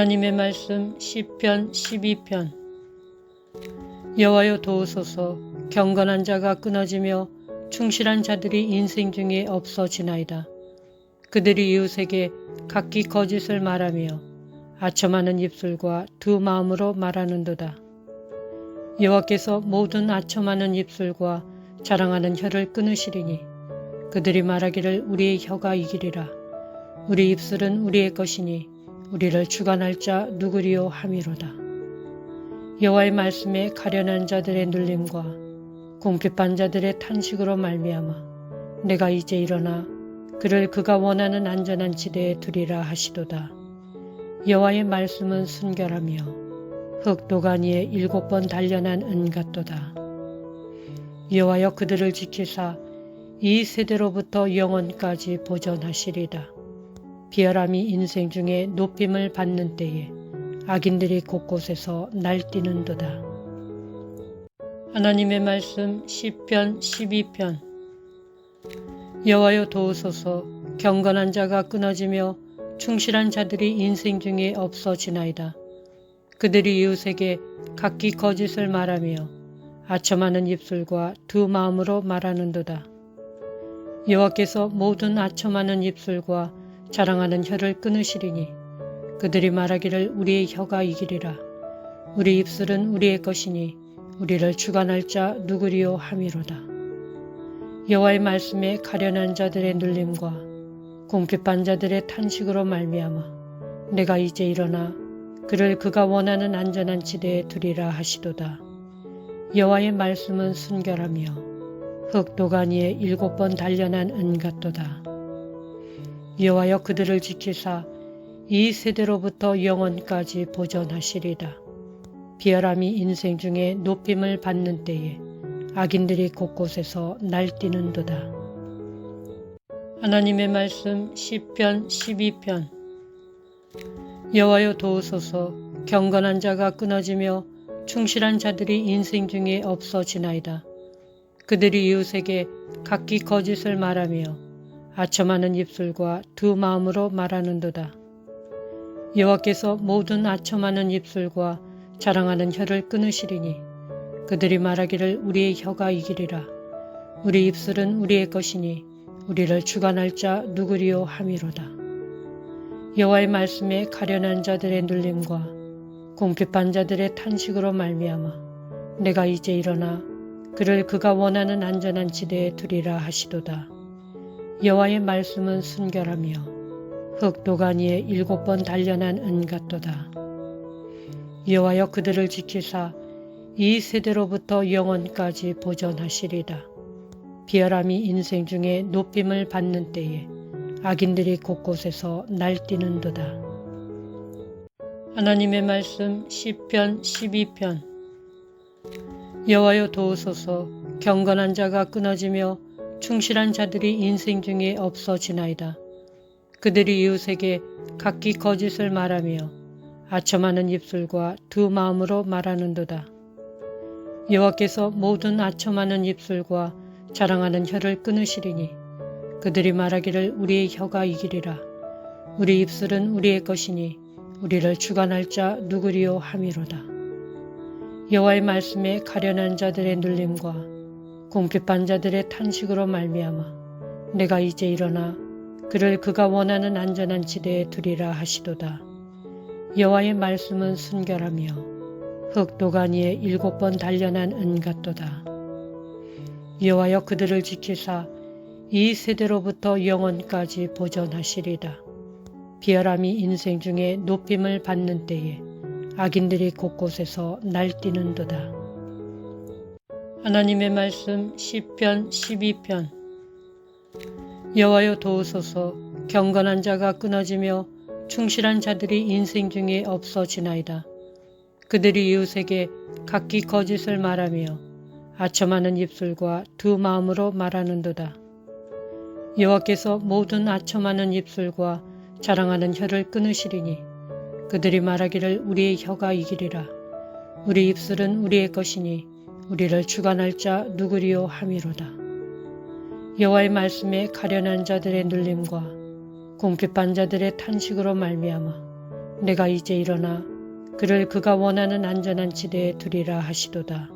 하나님의 말씀 시편 12편. 여호와여 도우소서. 경건한 자가 끊어지며 충실한 자들이 인생 중에 없어지나이다. 그들이 이웃에게 각기 거짓을 말하며 아첨하는 입술과 두 마음으로 말하는도다. 여호와께서 모든 아첨하는 입술과 자랑하는 혀를 끊으시리니 그들이 말하기를 우리의 혀가 이기리라. 우리 입술은 우리의 것이니 우리를 주관할 자 누구리요 함이로다. 여호와의 말씀에 가련한 자들의 눌림과 궁핍한 자들의 탄식으로 말미암아 내가 이제 일어나 그를 그가 원하는 안전한 지대에 두리라 하시도다. 여호와의 말씀은 순결하며 흑도가 니에 7번 단련한 은 같도다. 여호와여 그들을 지키사 이 세대로부터 영원까지 보존하시리다. 비열함이 인생 중에 높임을 받는 때에 악인들이 곳곳에서 날뛰는도다. 하나님의 말씀 시편 12편. 여호와여 도우소서. 경건한 자가 끊어지며 충실한 자들이 인생 중에 없어지나이다. 그들이 이웃에게 각기 거짓을 말하며 아첨하는 입술과 두 마음으로 말하는도다. 여호와께서 모든 아첨하는 입술과 자랑하는 혀를 끊으시리니 그들이 말하기를 우리의 혀가 이기리라. 우리 입술은 우리의 것이니 우리를 주관할 자 누구리요 함이로다. 여호와의 말씀에 가련한 자들의 눌림과 궁핍한 자들의 탄식으로 말미암아 내가 이제 일어나 그를 그가 원하는 안전한 지대에 두리라 하시도다. 여호와의 말씀은 순결하며 흑도가 니에 7번 단련한 은 같도다. 여호와여 그들을 지키사 이 세대로부터 영원까지 보존하시리다. 비열함이 인생 중에 높임을 받는 때에 악인들이 곳곳에서 날뛰는도다. 하나님의 말씀 시편 12편. 여호와여 도우소서. 경건한 자가 끊어지며 충실한 자들이 인생 중에 없어지나이다. 그들이 이웃에게 각기 거짓을 말하며 아첨하는 입술과 두 마음으로 말하는도다. 여호와께서 모든 아첨하는 입술과 자랑하는 혀를 끊으시리니 그들이 말하기를 우리의 혀가 이기리라. 우리 입술은 우리의 것이니 우리를 주관할 자 누구리요 함이로다. 여호와의 말씀에 가련한 자들의 눌림과 궁핍한 자들의 탄식으로 말미암아 내가 이제 일어나 그를 그가 원하는 안전한 지대에 두리라 하시도다. 여호와의 말씀은 순결하며 흑도가 니에 7번 단련한 은 같도다. 여호와여 그들을 지키사 이 세대로부터 영원까지 보존하시리다. 비열함이 인생 중에 높임을 받는 때에 악인들이 곳곳에서 날뛰는도다. 하나님의 말씀 시편 12편. 여호와여 도우소서. 경건한 자가 끊어지며 충실한 자들이 인생 중에 없어지나이다. 그들이 이웃에게 각기 거짓을 말하며 아첨하는 입술과 두 마음으로 말하는도다. 여호와께서 모든 아첨하는 입술과 자랑하는 혀를 끊으시리니 그들이 말하기를 우리의 혀가 이기리라. 우리 입술은 우리의 것이니 우리를 주관할 자 누구리요 함이로다. 여호와의 말씀에 가련한 자들의 눌림과 궁핍한 자들의 탄식으로 말미암아 내가 이제 일어나 그를 그가 원하는 안전한 지대에 두리라 하시도다. 여호와의 말씀은 순결하며 흑도가 니에 7번 단련한 은 같도다. 여호와여 그들을 지키사 이 세대로부터 영원까지 보존하시리다. 비열함이 인생 중에 높임을 받는 때에 악인들이 곳곳에서 날뛰는도다. 하나님의 말씀 시편 12편. 여호와여 도우소서. 경건한 자가 끊어지며 충실한 자들이 인생 중에 없어지나이다. 그들이 이웃에게 각기 거짓을 말하며 아첨하는 입술과 두 마음으로 말하는도다. 여호와께서 모든 아첨하는 입술과 자랑하는 혀를 끊으시리니 그들이 말하기를 우리의 혀가 이기리라. 우리 입술은 우리의 것이니 우리를 주관할 자 누구리요 함이로다. 여호와의 말씀에 가련한 자들의 눌림과 궁핍한 자들의 탄식으로 말미암아 내가 이제 일어나 그를 그가 원하는 안전한 지대에 두리라 하시도다.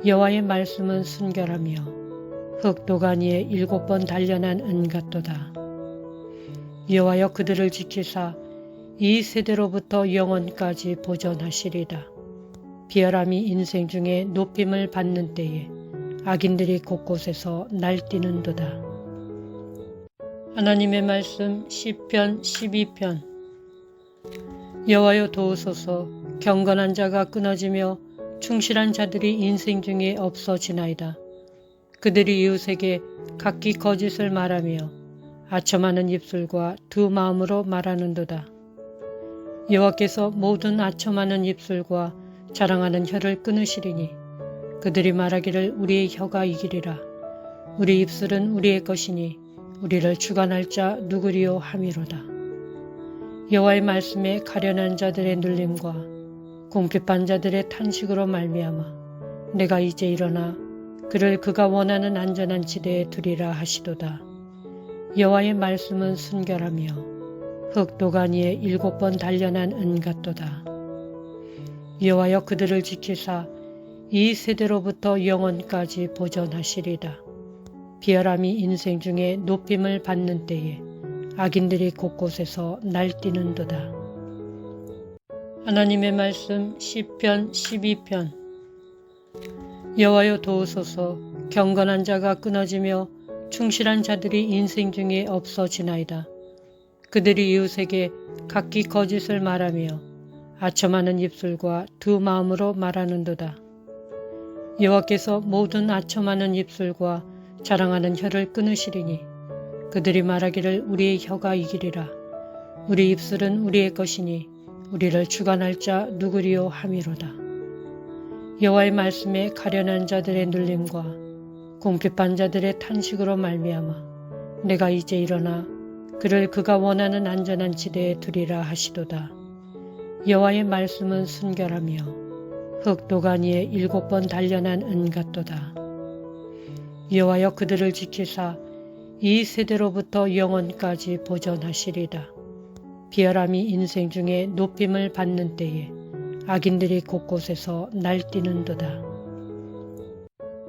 여호와의 말씀은 순결하며 흑도간 위에 7번 단련한 은 같도다. 여호와여 그들을 지키사 이 세대로부터 영원까지 보존하시리다. 비열함이 인생 중에 높임을 받는 때에 악인들이 곳곳에서 날뛰는도다. 하나님의 말씀 시편 12편. 여호와여 도우소서. 경건한 자가 끊어지며 충실한 자들이 인생 중에 없어지나이다. 그들이 이웃에게 각기 거짓을 말하며 아첨하는 입술과 두 마음으로 말하는도다. 여호와께서 모든 아첨하는 입술과 자랑하는 혀를 끊으시리니 그들이 말하기를 우리의 혀가 이기리라. 우리 입술은 우리의 것이니 우리를 주관할 자 누구리요 함이로다. 여호와의 말씀에 가련한 자들의 눌림과 궁핍한 자들의 탄식으로 말미암아 내가 이제 일어나 그를 그가 원하는 안전한 지대에 두리라 하시도다. 여호와의 말씀은 순결하며 흑도간 위에 7번 단련한 은 같도다. 여호와여 그들을 지키사 이 세대로부터 영원까지 보존하시리다. 비열함이 인생 중에 높임을 받는 때에 악인들이 곳곳에서 날뛰는도다. 하나님의 말씀 시편 12편. 여호와여 도우소서. 경건한 자가 끊어지며 충실한 자들이 인생 중에 없어지나이다. 그들이 이웃에게 각기 거짓을 말하며 아첨하는 입술과 두 마음으로 말하는도다. 여호와께서 모든 아첨하는 입술과 자랑하는 혀를 끊으시리니 그들이 말하기를 우리의 혀가 이기리라. 우리 입술은 우리의 것이니 우리를 주관할 자 누구리요 함이로다. 여호와의 말씀에 가련한 자들의 눌림과 궁핍한 자들의 탄식으로 말미암아 내가 이제 일어나 그를 그가 원하는 안전한 지대에 두리라 하시도다. 여호와의 말씀은 순결하며 흑도간 위에 7번 단련한 은 같도다. 여호와여 그들을 지키사 이 세대로부터 영원까지 보존하시리다. 비열함이 인생 중에 높임을 받는 때에 악인들이 곳곳에서 날뛰는도다.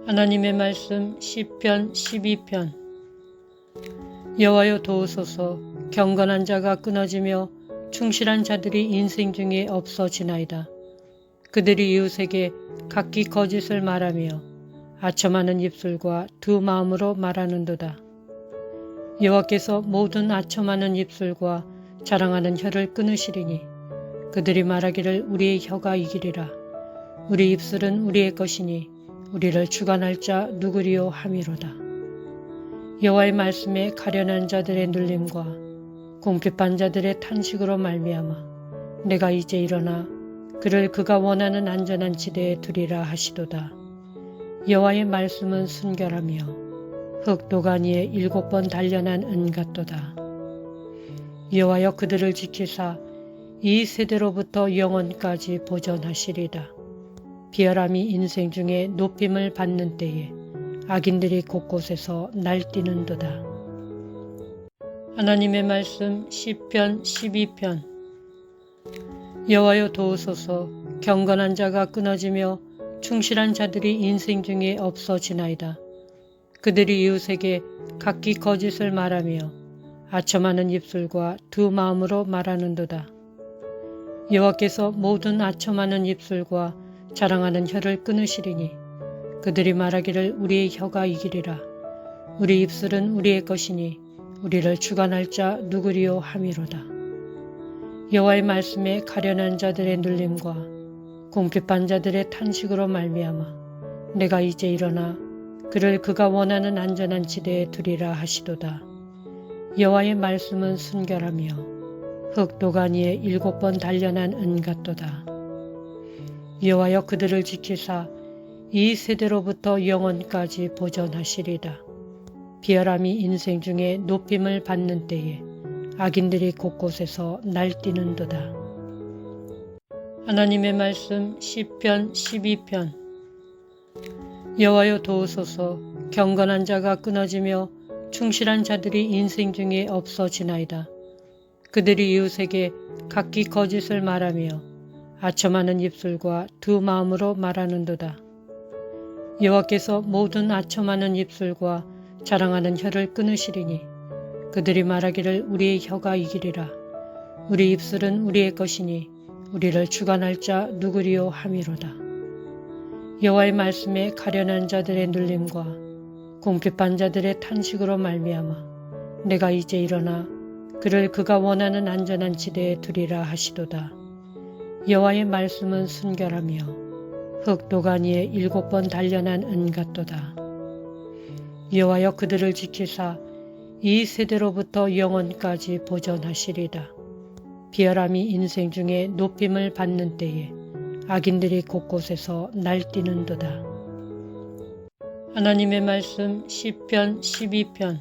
하나님의 말씀 시편 12편. 여호와여 도우소서. 경건한 자가 끊어지며 충실한 자들이 인생 중에 없어지나이다. 그들이 이웃에게 각기 거짓을 말하며 아첨하는 입술과 두 마음으로 말하는도다. 여호와께서 모든 아첨하는 입술과 자랑하는 혀를 끊으시리니 그들이 말하기를 우리의 혀가 이기리라. 우리 입술은 우리의 것이니 우리를 주관할 자 누구리요 함이로다. 여호와의 말씀에 가련한 자들의 눌림과 궁핍한 자들의 탄식으로 말미암아 내가 이제 일어나 그를 그가 원하는 안전한 지대에 두리라 하시도다. 여호와의 말씀은 순결하며 흑도간 위에 7번 단련한 은 같도다. 여호와여 그들을 지키사 이 세대로부터 영원까지 보존하시리다. 비열함이 인생 중에 높임을 받는 때에 악인들이 곳곳에서 날뛰는도다. 하나님의 말씀 시편 12편. 여호와여 도우소서. 경건한 자가 끊어지며 충실한 자들이 인생 중에 없어지나이다. 그들이 이웃에게 각기 거짓을 말하며 아첨하는 입술과 두 마음으로 말하는도다. 여호와께서 모든 아첨하는 입술과 자랑하는 혀를 끊으시리니 그들이 말하기를 우리의 혀가 이기리라. 우리 입술은 우리의 것이니 우리를 주관할 자 누구리요 함이로다. 여호와의 말씀에 가련한 자들의 눌림과 궁핍한 자들의 탄식으로 말미암아 내가 이제 일어나 그를 그가 원하는 안전한 지대에 두리라 하시도다. 여호와의 말씀은 순결하며 흑도간 위에 7번 단련한 은 같도다. 여호와여 그들을 지키사 이 세대로부터 영원까지 보존하시리다. 비열함이 인생 중에 높임을 받는 때에 악인들이 곳곳에서 날뛰는도다. 하나님의 말씀 시편 12편. 여호와여 도우소서. 경건한 자가 끊어지며 충실한 자들이 인생 중에 없어지나이다. 그들이 이웃에게 각기 거짓을 말하며 아첨하는 입술과 두 마음으로 말하는도다. 여호와께서 모든 아첨하는 입술과 자랑하는 혀를 끊으시리니 그들이 말하기를 우리의 혀가 이기리라. 우리 입술은 우리의 것이니 우리를 주관할 자 누구리요 함이로다. 여호와의 말씀에 가련한 자들의 눌림과 궁핍한 자들의 탄식으로 말미암아 내가 이제 일어나 그를 그가 원하는 안전한 지대에 두리라 하시도다. 여호와의 말씀은 순결하며 흑도가 니에 7번 단련한 은 같도다. 여호와여 그들을 지키사 이 세대로부터 영원까지 보존하시리다. 비열함이 인생 중에 높임을 받는 때에 악인들이 곳곳에서 날뛰는도다. 하나님의 말씀 시편 12편.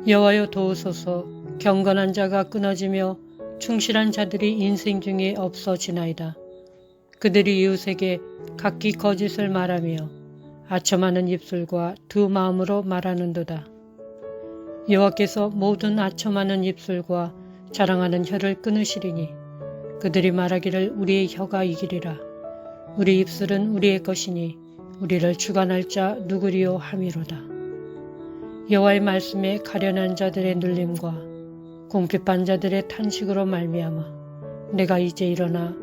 여호와여 도우소서. 경건한 자가 끊어지며 충실한 자들이 인생 중에 없어지나이다. 그들이 이웃에게 각기 거짓을 말하며 아첨하는 입술과 두 마음으로 말하는도다. 여호와께서 모든 아첨하는 입술과 자랑하는 혀를 끊으시리니 그들이 말하기를 우리의 혀가 이기리라. 우리 입술은 우리의 것이니 우리를 주관할 자 누구리요 함이로다. 여호와의 말씀에 가련한 자들의 눌림과 궁핍한 자들의 탄식으로 말미암아 내가 이제 일어나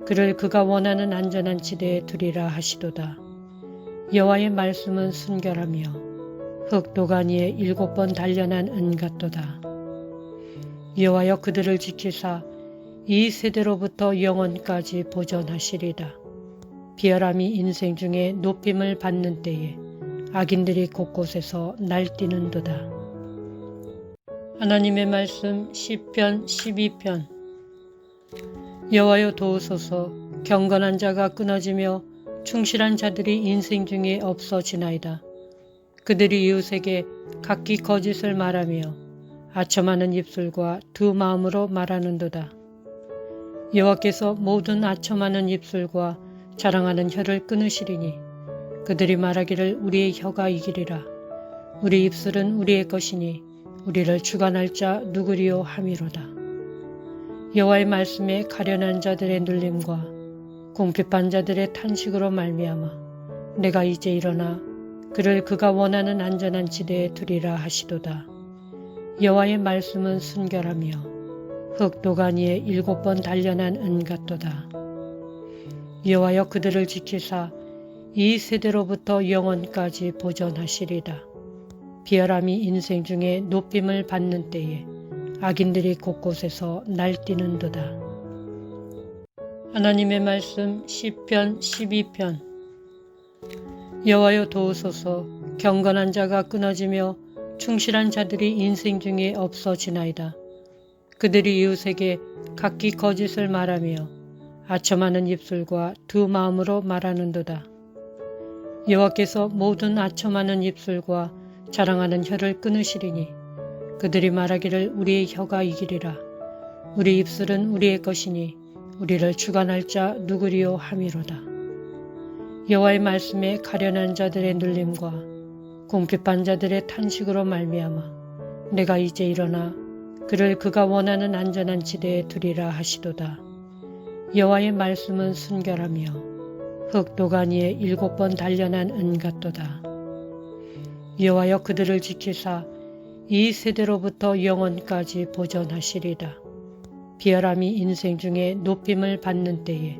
그를 그가 원하는 안전한 지대에 두리라 하시도다. 여호와의 말씀은 순결하며 흑도가 니에 7번 단련한 은 같도다. 여호와여 그들을 지키사 이 세대로부터 영원까지 보존하시리다. 비열함이 인생 중에 높임을 받는 때에 악인들이 곳곳에서 날뛰는도다. 하나님의 말씀 시편 12편. 여호와여 도우소서. 경건한 자가 끊어지며 충실한 자들이 인생 중에 없어지나이다. 그들이 이웃에게 각기 거짓을 말하며 아첨하는 입술과 두 마음으로 말하는도다. 여호와께서 모든 아첨하는 입술과 자랑하는 혀를 끊으시리니 그들이 말하기를 우리의 혀가 이기리라. 우리 입술은 우리의 것이니 우리를 주관할 자 누구리요 함이로다. 여호와의 말씀에 가련한 자들의 눌림과 궁핍한 자들의 탄식으로 말미암아 내가 이제 일어나 그를 그가 원하는 안전한 지대에 두리라 하시도다. 여호와의 말씀은 순결하며 흑도가 니에 7번 단련한 은 같도다. 여호와여 그들을 지키사 이 세대로부터 영원까지 보존하시리다. 비열함이 인생 중에 높임을 받는 때에 악인들이 곳곳에서 날뛰는도다. 하나님의 말씀 시편 12편. 여호와여 도우소서. 경건한 자가 끊어지며 충실한 자들이 인생 중에 없어지나이다. 그들이 이웃에게 각기 거짓을 말하며 아첨하는 입술과 두 마음으로 말하는도다. 여호와께서 모든 아첨하는 입술과 자랑하는 혀를 끊으시리니 그들이 말하기를 우리의 혀가 이기리라. 우리 입술은 우리의 것이니 우리를 주관할 자 누구리요 함이로다. 여호와의 말씀에 가련한 자들의 눌림과 궁핍한 자들의 탄식으로 말미암아 내가 이제 일어나 그를 그가 원하는 안전한 지대에 두리라 하시도다. 여호와의 말씀은 순결하며 흑도가 니에 7번 단련한 은 같도다. 여호와여 그들을 지키사 이 세대로부터 영원까지 보존하시리다. 비열함이 인생 중에 높임을 받는 때에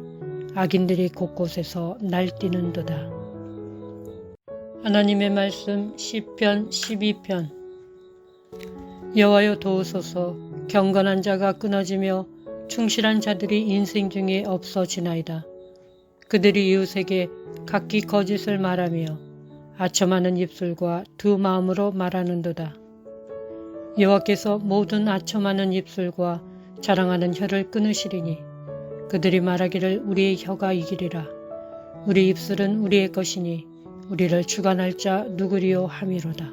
악인들이 곳곳에서 날뛰는도다. 하나님의 말씀 시편 12편. 여호와여 도우소서. 경건한 자가 끊어지며 충실한 자들이 인생 중에 없어지나이다. 그들이 이웃에게 각기 거짓을 말하며 아첨하는 입술과 두 마음으로 말하는도다. 여호와께서 모든 아첨하는 입술과 자랑하는 혀를 끊으시리니 그들이 말하기를 우리의 혀가 이기리라. 우리 입술은 우리의 것이니 우리를 주관할 자 누구리요 함이로다.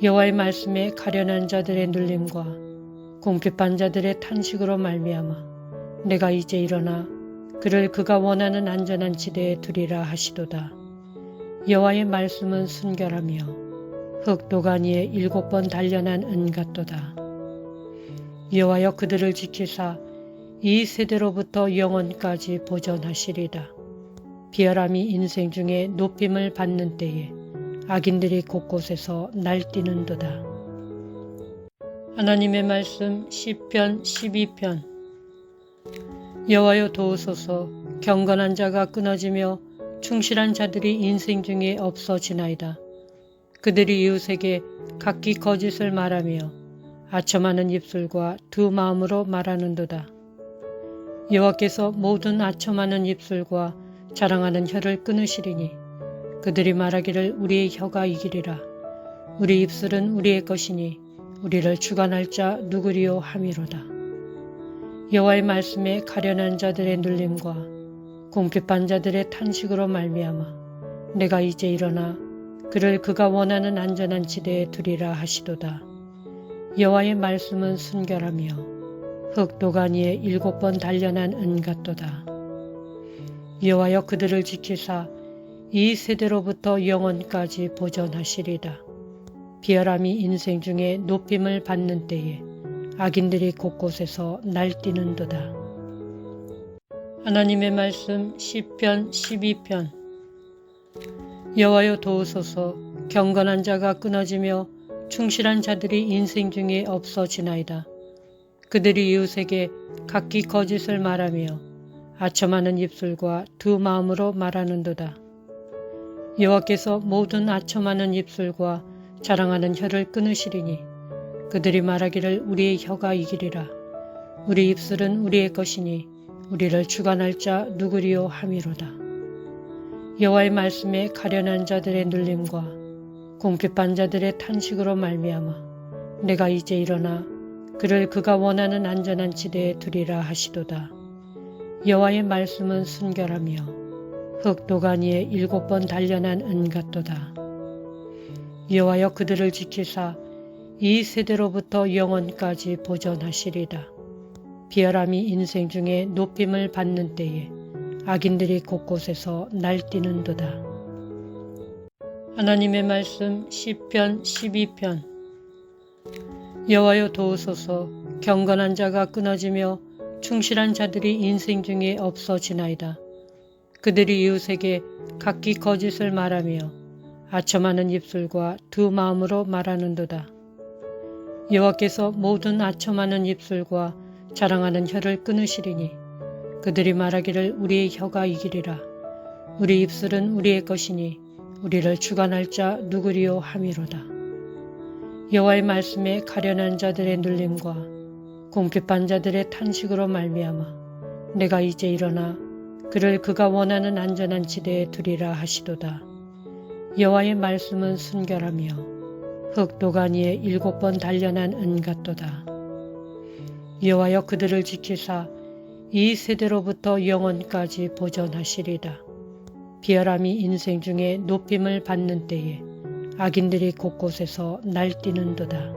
여호와의 말씀에 가련한 자들의 눌림과 궁핍한 자들의 탄식으로 말미암아 내가 이제 일어나 그를 그가 원하는 안전한 지대에 두리라 하시도다. 여호와의 말씀은 순결하며 흑도가 니에 7번 단련한 은 같도다. 여호와여 그들을 지키사 이 세대로부터 영원까지 보존하시리다. 비열함이 인생 중에 높임을 받는 때에 악인들이 곳곳에서 날뛰는도다. 하나님의 말씀 시편 12편. 여호와여 도우소서. 경건한 자가 끊어지며 충실한 자들이 인생 중에 없어지나이다. 그들이 이웃에게 각기 거짓을 말하며 아첨하는 입술과 두 마음으로 말하는도다. 여호와께서 모든 아첨하는 입술과 자랑하는 혀를 끊으시리니 그들이 말하기를 우리의 혀가 이기리라. 우리 입술은 우리의 것이니 우리를 주관할 자 누구리요 함이로다. 여호와의 말씀에 가련한 자들의 눌림과 궁핍한 자들의 탄식으로 말미암아 내가 이제 일어나 그를 그가 원하는 안전한 지대에 두리라 하시도다. 여호와의 말씀은 순결하며 흑도가 니에 7번 단련한 은 같도다. 여호와여 그들을 지키사 이 세대로부터 영원까지 보존하시리다. 비열함이 인생 중에 높임을 받는 때에 악인들이 곳곳에서 날뛰는도다. 하나님의 말씀 시편 12편. 여호와여 도우소서. 경건한 자가 끊어지며 충실한 자들이 인생 중에 없어지나이다. 그들이 이웃에게 각기 거짓을 말하며 아첨하는 입술과 두 마음으로 말하는도다. 여호와께서 모든 아첨하는 입술과 자랑하는 혀를 끊으시리니 그들이 말하기를 우리의 혀가 이기리라. 우리 입술은 우리의 것이니 우리를 주관할 자 누구리요 함이로다. 여호와의 말씀에 가련한 자들의 눌림과 궁핍한 자들의 탄식으로 말미암아 내가 이제 일어나 그를 그가 원하는 안전한 지대에 두리라 하시도다. 여호와의 말씀은 순결하며 흑도가 니에 7번 단련한 은 같도다. 여호와여 그들을 지키사 이 세대로부터 영원까지 보존하시리다. 비열함이 인생 중에 높임을 받는 때에 악인들이 곳곳에서 날뛰는도다. 하나님의 말씀 시편 12편. 여호와여 도우소서. 경건한 자가 끊어지며 충실한 자들이 인생 중에 없어지나이다. 그들이 이웃에게 각기 거짓을 말하며 아첨하는 입술과 두 마음으로 말하는도다. 여호와께서 모든 아첨하는 입술과 자랑하는 혀를 끊으시리니 그들이 말하기를 우리의 혀가 이기리라. 우리 입술은 우리의 것이니 우리를 주관할 자 누구리요 함이로다. 여호와의 말씀에 가련한 자들의 눌림과 궁핍한 자들의 탄식으로 말미암아 내가 이제 일어나 그를 그가 원하는 안전한 지대에 두리라 하시도다. 여호와의 말씀은 순결하며 흑도가 니에 7번 단련한 은 같도다. 여호와여 그들을 지키사 이 세대로부터 영원까지 보존하시리다. 비열함이 인생 중에 높임을 받는 때에 악인들이 곳곳에서 날뛰는도다.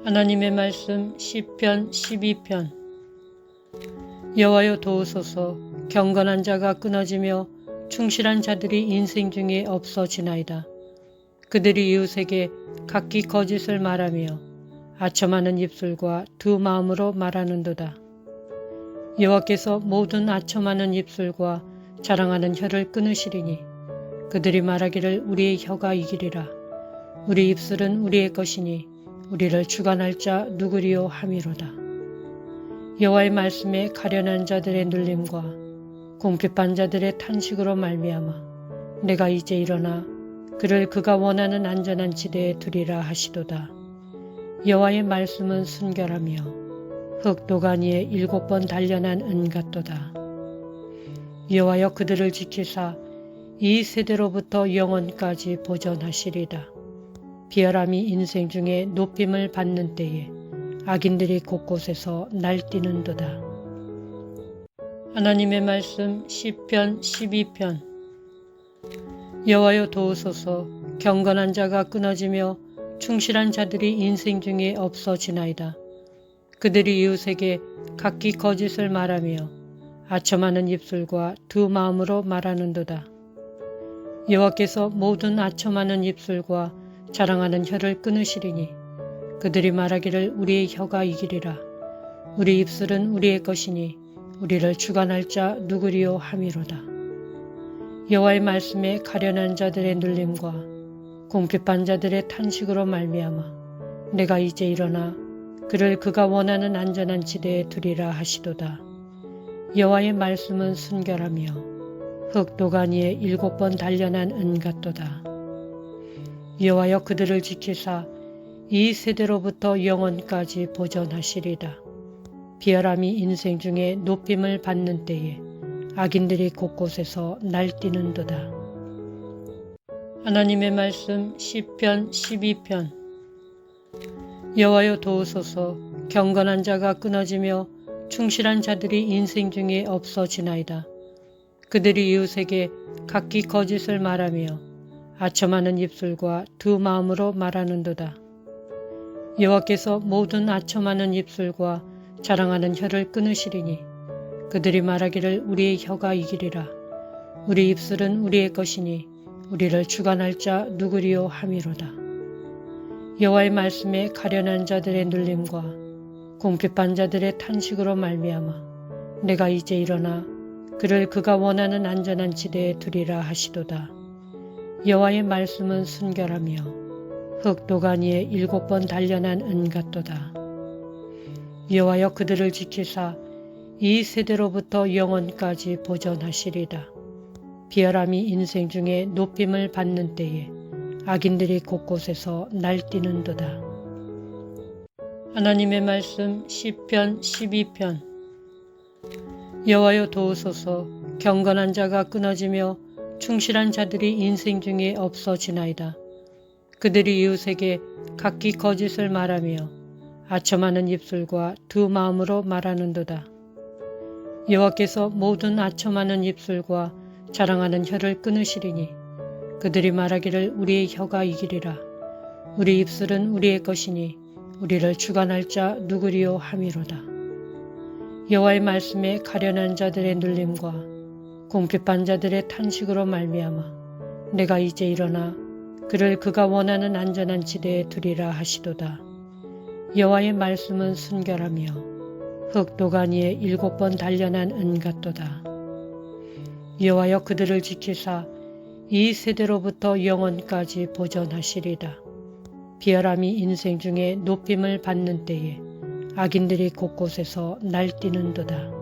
하나님의 말씀 시편 12편. 여호와여 도우소서. 경건한 자가 끊어지며 충실한 자들이 인생 중에 없어지나이다. 그들이 이웃에게 각기 거짓을 말하며 아첨하는 입술과 두 마음으로 말하는도다. 여호와께서 모든 아첨하는 입술과 자랑하는 혀를 끊으시리니 그들이 말하기를 우리의 혀가 이기리라. 우리 입술은 우리의 것이니 우리를 주관할 자 누구리요 함이로다. 여호와의 말씀에 가련한 자들의 눌림과 궁핍한 자들의 탄식으로 말미암아 내가 이제 일어나 그를 그가 원하는 안전한 지대에 두리라 하시도다. 여호와의 말씀은 순결하며 흑도가 니에 7번 단련한 은 같도다. 여호와여 그들을 지키사 이 세대로부터 영원까지 보존하시리다. 비열함이 인생 중에 높임을 받는 때에 악인들이 곳곳에서 날뛰는도다. 하나님의 말씀 시편 12편. 여호와여 도우소서. 경건한 자가 끊어지며 충실한 자들이 인생 중에 없어지나이다. 그들이 이웃에게 각기 거짓을 말하며 아첨하는 입술과 두 마음으로 말하는도다. 여호와께서 모든 아첨하는 입술과 자랑하는 혀를 끊으시리니 그들이 말하기를 우리의 혀가 이기리라. 우리 입술은 우리의 것이니 우리를 주관할 자 누구리요 함이로다. 여호와의 말씀에 가련한 자들의 눌림과 궁핍한 자들의 탄식으로 말미암아 내가 이제 일어나 그를 그가 원하는 안전한 지대에 두리라 하시도다. 여호와의 말씀은 순결하며 흑도가 니에 7번 단련한 은 같도다. 여호와여 그들을 지키사 이 세대로부터 영원까지 보존하시리다. 비열함이 인생 중에 높임을 받는 때에 악인들이 곳곳에서 날뛰는도다. 하나님의 말씀 시편 12편. 여호와여 도우소서. 경건한 자가 끊어지며 충실한 자들이 인생 중에 없어지나이다. 그들이 이웃에게 각기 거짓을 말하며 아첨하는 입술과 두 마음으로 말하는도다. 여호와께서 모든 아첨하는 입술과 자랑하는 혀를 끊으시리니 그들이 말하기를 우리의 혀가 이기리라. 우리 입술은 우리의 것이니 우리를 주관할 자 누구리요 함이로다. 여호와의 말씀에 가련한 자들의 눌림과 궁핍한 자들의 탄식으로 말미암아 내가 이제 일어나 그를 그가 원하는 안전한 지대에 두리라 하시도다. 여호와의 말씀은 순결하며 흑도가 니에 7번 단련한 은 같도다. 여호와여 그들을 지키사 이 세대로부터 영원까지 보존하시리다. 비열함이 인생 중에 높임을 받는 때에 악인들이 곳곳에서 날뛰는도다. 하나님의 말씀 시편 12편. 여호와여 도우소서. 경건한 자가 끊어지며 충실한 자들이 인생 중에 없어지나이다. 그들이 이웃에게 각기 거짓을 말하며 아첨하는 입술과 두 마음으로 말하는도다. 여호와께서 모든 아첨하는 입술과 자랑하는 혀를 끊으시리니 그들이 말하기를 우리의 혀가 이기리라. 우리 입술은 우리의 것이니 우리를 주관할 자 누구리요 함이로다. 여호와의 말씀에 가련한 자들의 눌림과 궁핍한 자들의 탄식으로 말미암아 내가 이제 일어나 그를 그가 원하는 안전한 지대에 두리라 하시도다. 여호와의 말씀은 순결하며 흑도가 니에 7번 단련한 은 같도다. 여호와여 그들을 지키사 이 세대로부터 영원까지 보존하시리다. 비열함이 인생 중에 높임을 받는 때에 악인들이 곳곳에서 날뛰는도다.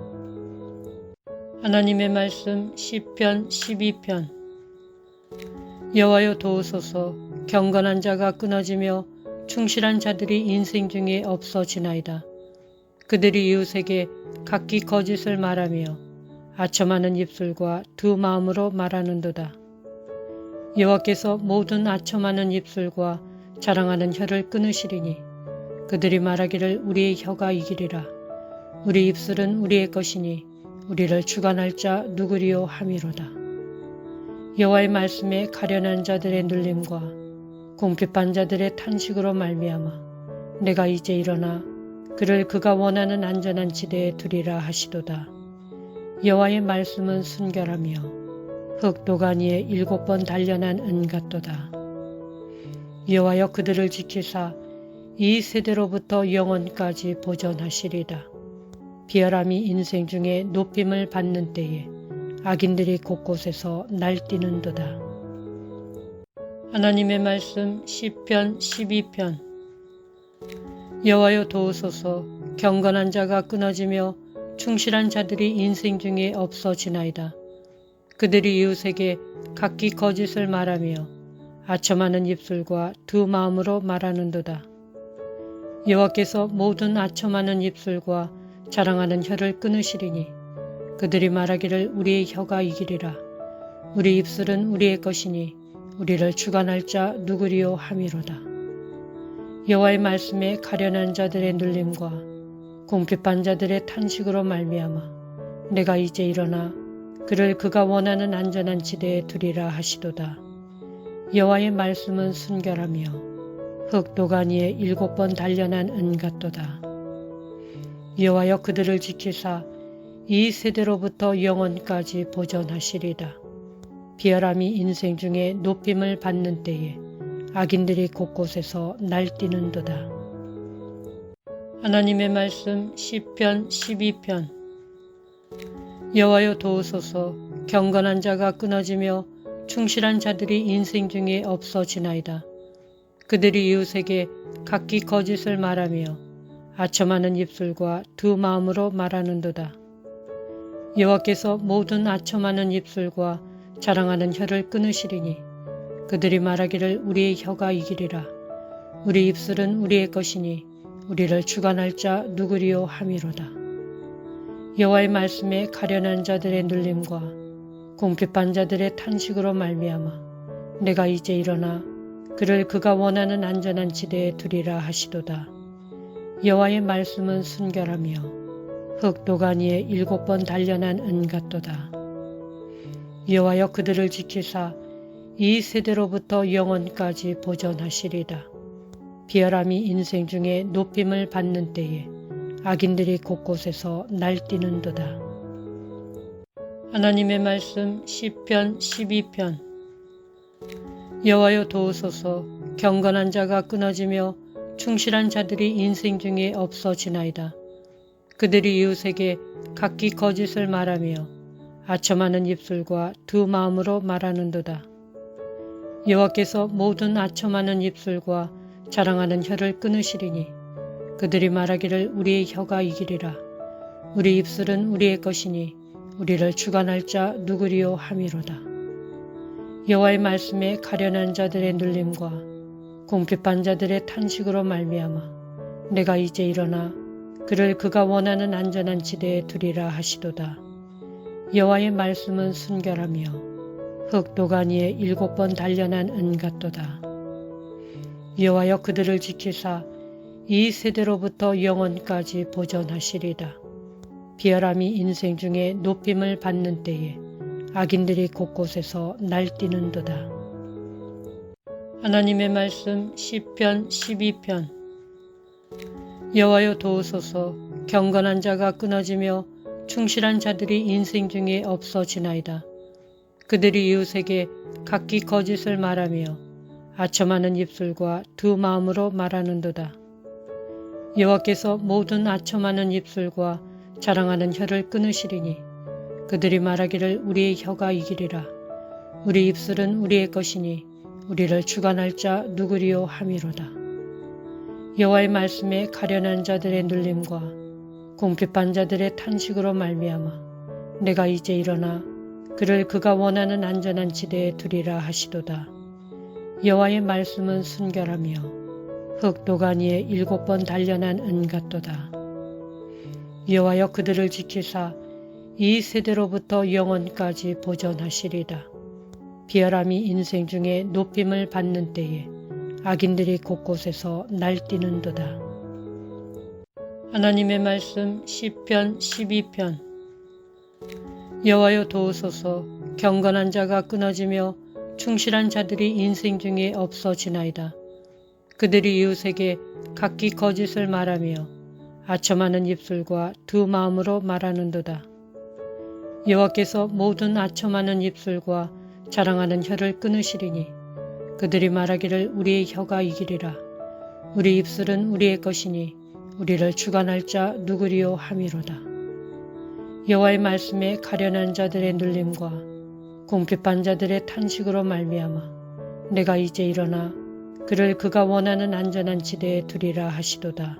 하나님의 말씀 시편 12편. 여호와여 도우소서. 경건한 자가 끊어지며 충실한 자들이 인생 중에 없어지나이다. 그들이 이웃에게 각기 거짓을 말하며 아첨하는 입술과 두 마음으로 말하는도다. 여호와께서 모든 아첨하는 입술과 자랑하는 혀를 끊으시리니 그들이 말하기를 우리의 혀가 이기리라. 우리 입술은 우리의 것이니 우리를 주관할 자 누구리요 함이로다. 여호와의 말씀에 가련한 자들의 눌림과 궁핍한 자들의 탄식으로 말미암아 내가 이제 일어나 그를 그가 원하는 안전한 지대에 두리라 하시도다. 여호와의 말씀은 순결하며 흑도가 니에 7번 단련한 은 같도다. 여호와여 그들을 지키사 이 세대로부터 영원까지 보존하시리다. 비열함이 인생 중에 높임을 받는 때에 악인들이 곳곳에서 날뛰는도다. 하나님의 말씀 시편 12편. 여호와여 도우소서. 경건한 자가 끊어지며 충실한 자들이 인생 중에 없어지나이다. 그들이 이웃에게 각기 거짓을 말하며 아첨하는 입술과 두 마음으로 말하는도다. 여호와께서 모든 아첨하는 입술과 자랑하는 혀를 끊으시리니 그들이 말하기를 우리의 혀가 이기리라. 우리 입술은 우리의 것이니 우리를 주관할 자 누구리요 함이로다. 여호와의 말씀에 가련한 자들의 눌림과 궁핍한 자들의 탄식으로 말미암아 내가 이제 일어나 그를 그가 원하는 안전한 지대에 두리라 하시도다. 여호와의 말씀은 순결하며 흑도가 니에 7번 단련한 은 같도다. 여호와여 그들을 지키사 이 세대로부터 영원까지 보존하시리다. 비열함이 인생 중에 높임을 받는 때에 악인들이 곳곳에서 날뛰는도다. 하나님의 말씀 시편 12편. 여호와여 도우소서. 경건한 자가 끊어지며 충실한 자들이 인생 중에 없어지나이다. 그들이 이웃에게 각기 거짓을 말하며 아첨하는 입술과 두 마음으로 말하는도다. 여호와께서 모든 아첨하는 입술과 자랑하는 혀를 끊으시리니 그들이 말하기를 우리의 혀가 이기리라. 우리 입술은 우리의 것이니 우리를 주관할 자 누구리요 함이로다. 여호와의 말씀에 가련한 자들의 눌림과 궁핍한 자들의 탄식으로 말미암아 내가 이제 일어나 그를 그가 원하는 안전한 지대에 두리라 하시도다. 여호와의 말씀은 순결하며 흑도가 니에 7번 단련한 은 같도다. 여호와여 그들을 지키사 이 세대로부터 영원까지 보존하시리다. 비열함이 인생 중에 높임을 받는 때에 악인들이 곳곳에서 날뛰는도다. 하나님의 말씀 시편 12편. 여호와여 도우소서. 경건한 자가 끊어지며 충실한 자들이 인생 중에 없어지나이다. 그들이 이웃에게 각기 거짓을 말하며 아첨하는 입술과 두 마음으로 말하는도다. 여호와께서 모든 아첨하는 입술과 자랑하는 혀를 끊으시리니 그들이 말하기를 우리의 혀가 이기리라. 우리 입술은 우리의 것이니 우리를 주관할 자 누구리요 함이로다. 여호와의 말씀에 가련한 자들의 눌림과 궁핍한 자들의 탄식으로 말미암아 내가 이제 일어나 그를 그가 원하는 안전한 지대에 두리라 하시도다. 여호와의 말씀은 순결하며 흑도가 니에 7번 단련한 은 같도다. 여호와여 그들을 지키사 이 세대로부터 영원까지 보존하시리다. 비열함이 인생 중에 높임을 받는 때에 악인들이 곳곳에서 날뛰는도다. 하나님의 말씀 시편 12편. 여호와여 도우소서. 경건한 자가 끊어지며 충실한 자들이 인생 중에 없어지나이다. 그들이 이웃에게 각기 거짓을 말하며 아첨하는 입술과 두 마음으로 말하는도다. 여호와께서 모든 아첨하는 입술과 자랑하는 혀를 끊으시리니 그들이 말하기를 우리의 혀가 이기리라. 우리 입술은 우리의 것이니 우리를 주관할 자 누구리요 함이로다. 여호와의 말씀에 가련한 자들의 눌림과 궁핍한 자들의 탄식으로 말미암아 내가 이제 일어나 그를 그가 원하는 안전한 지대에 두리라 하시도다. 여호와의 말씀은 순결하며 흑도가 니에 7번 단련한 은 같도다. 여호와여 그들을 지키사 이 세대로부터 영원까지 보존하시리다. 비열함이 인생 중에 높임을 받는 때에 악인들이 곳곳에서 날뛰는도다. 하나님의 말씀 시편 12편. 여호와여 도우소서. 경건한 자가 끊어지며 충실한 자들이 인생 중에 없어지나이다. 그들이 이웃에게 각기 거짓을 말하며 아첨하는 입술과 두 마음으로 말하는도다. 여호와께서 모든 아첨하는 입술과 자랑하는 혀를 끊으시리니 그들이 말하기를 우리의 혀가 이기리라. 우리 입술은 우리의 것이니 우리를 주관할 자 누구리요 함이로다. 여호와의 말씀에 가련한 자들의 눌림과 궁핍한 자들의 탄식으로 말미암아 내가 이제 일어나 그를 그가 원하는 안전한 지대에 두리라 하시도다.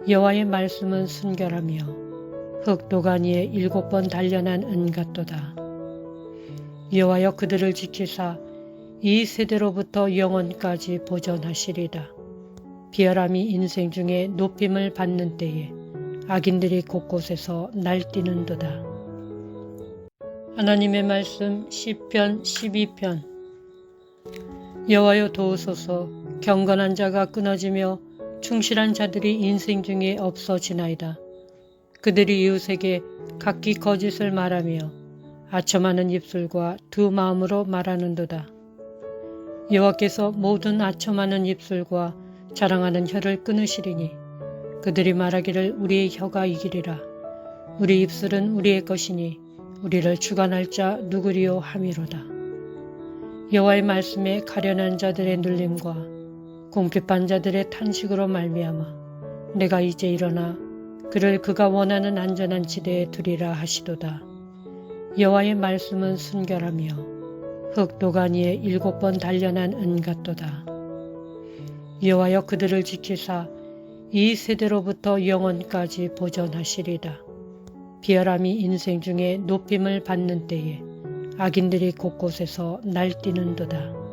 여호와의 말씀은 순결하며 흑도가 니에 7번 단련한 은 같도다. 여호와여 그들을 지키사 이 세대로부터 영원까지 보존하시리다. 비열함이 인생 중에 높임을 받는 때에 악인들이 곳곳에서 날뛰는도다. 하나님의 말씀 시편 12편. 여호와여 도우소서. 경건한 자가 끊어지며 충실한 자들이 인생 중에 없어지나이다. 그들이 이웃에게 각기 거짓을 말하며 아첨하는 입술과 두 마음으로 말하는도다. 여호와께서 모든 아첨하는 입술과 자랑하는 혀를 끊으시리니 그들이 말하기를 우리의 혀가 이기리라. 우리 입술은 우리의 것이니 우리를 주관할 자 누구리요 함이로다. 여호와의 말씀에 가련한 자들의 눌림과 궁핍한 자들의 탄식으로 말미암아 내가 이제 일어나 그를 그가 원하는 안전한 지대에 두리라 하시도다. 여호와의 말씀은 순결하며 흙 도간 위에 7번 단련한 은 같도다. 여호와여 그들을 지키사 이 세대로부터 영원까지 보존하시리다. 비열함이 인생 중에 높임을 받는 때에 악인들이 곳곳에서 날뛰는도다.